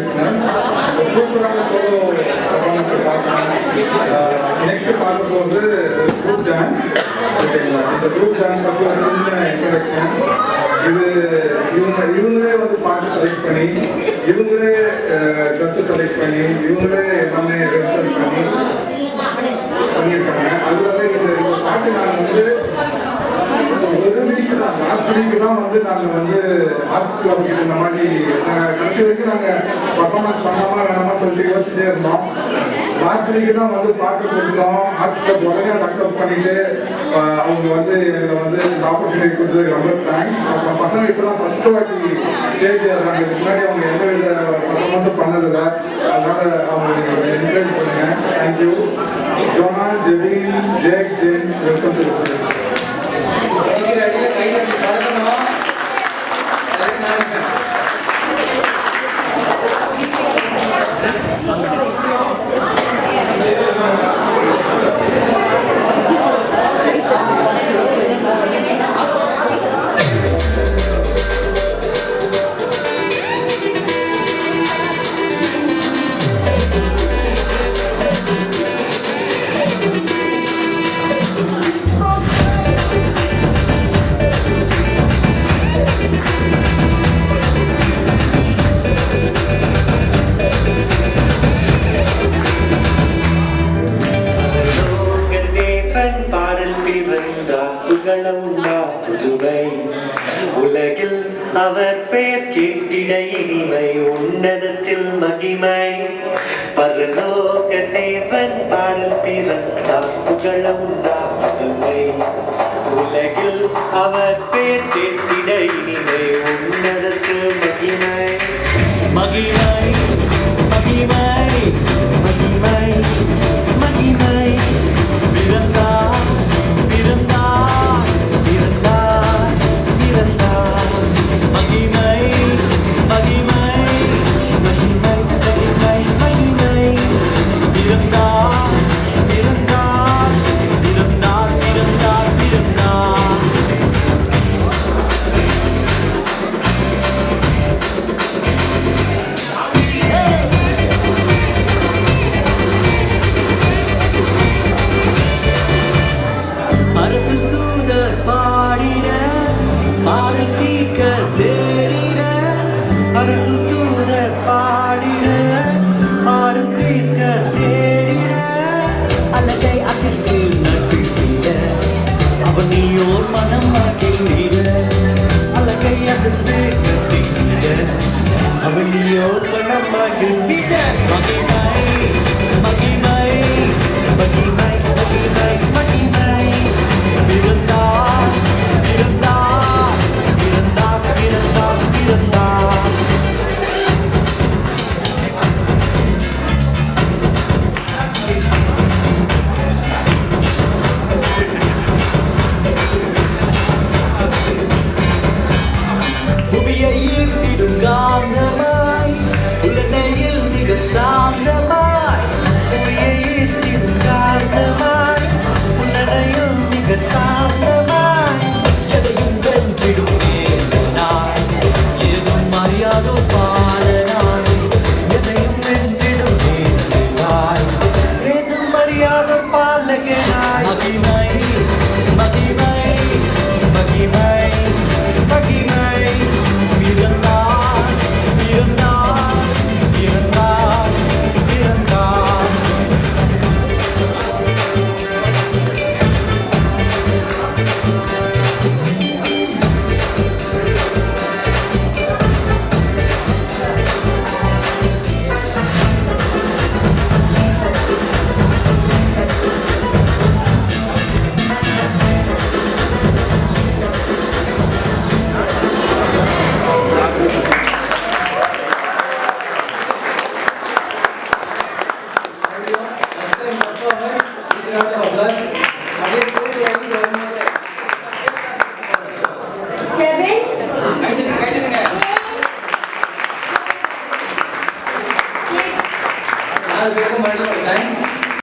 Listeners சூப்பரான solo performance பார்க்கலாம். Next பார்க்க போகிறது குரூப் டான்ஸ். ஓகேங்களா, இந்த குரூப் டான்ஸ் பற்றி ஒரு சின்ன இன்ட்ரடக்ஷன். இவங்களே வந்து பாட்டு செலக்ட் பண்ணி, இவங்களே ட்ரெஸ்ஸு செலக்ட் பண்ணி, இவங்களே எல்லாமே ரிஹர்சல் பண்ணி பண்ணியிருக்காங்க. அது வந்து இந்த பாட்டு நாங்கள் வந்து ஒரு வீக் தான், லாஸ்ட் வீக் தான் வந்து நாங்கள் வந்து ஆர்ட்ஸ் கிளப் இந்த மாதிரி கடைசி வரைக்கும் நாங்கள் பர்ஃபார்மன்ஸ் பண்ணாமல் வேணாமா சொல்லிட்டு யோசிச்சுட்டே இருந்தோம். லாஸ்ட் வீக் தான் வந்து பாட்டு கொடுத்தோம். ஆர்ட்ஸ் கிளப் உடனே அதை அக்செப்ட் பண்ணிட்டு அவங்க வந்து எங்களை வந்து இந்த ஆப்பர்ச்சுனிட்டி கொடுத்ததுக்கு ரொம்ப தேங்க்ஸ். அப்புறம் பசங்க இப்போ தான் ஃபஸ்ட்டு வாட்டி ஸ்டேஜ் ஏறாங்க. இதுக்கு முன்னாடி அவங்க எந்த வித பர்ஃபார்மன்ஸும் பண்ணதில்லை. அதனால அவங்க என்கரேஜ் பண்ணுங்க. Thank you. Jonah, Jebin, Jake, Jane, welcome to the உலகில் அவர் பெயர் கேட்டிட இனிமை, உன்னதத்தில் மகிமை. பரலோக தேவன் பாரில் பிறந்தார், புகழ உண்டா புதுமை. உலகில் அவர் பெயர் கேட்டிட இனிமை, உன்னதத்தில் மகிமை. மகிமை மகிமை மகிமை மகிமை. பிறந்தார் பிறந்தார் பிறந்தார் பிறந்தார். மகிமை மகிமை மகிமை மகிமை மகிமை. பிறந்தார் பிறந்தார் பிறந்தார் பிறந்தார் பிறந்தார். மரத்தில் தூதர் பாடிட, மாறில் தீர்க்க தேடிட. மரத்தில் தூதர் பாடிட, மாறில் தீர்க்க தேடிட. அழகை அதிர்த்து நட்டுவிட, அவன் நீயோர் மனம் மாட்டிவிட. அழகை அதிர்த்து நட்டுவிட, அவன் நீயோர் மனம் மாட்டிவிட. மகிமை மகிமை மகிமை மகிமை மகிமை. பிறந்தார் பிறந்தார் பிறந்தார் பிறந்தார் பிறந்தார். புவியை ஈர்த்திடும் காந்தமாய், உலனையில் மிக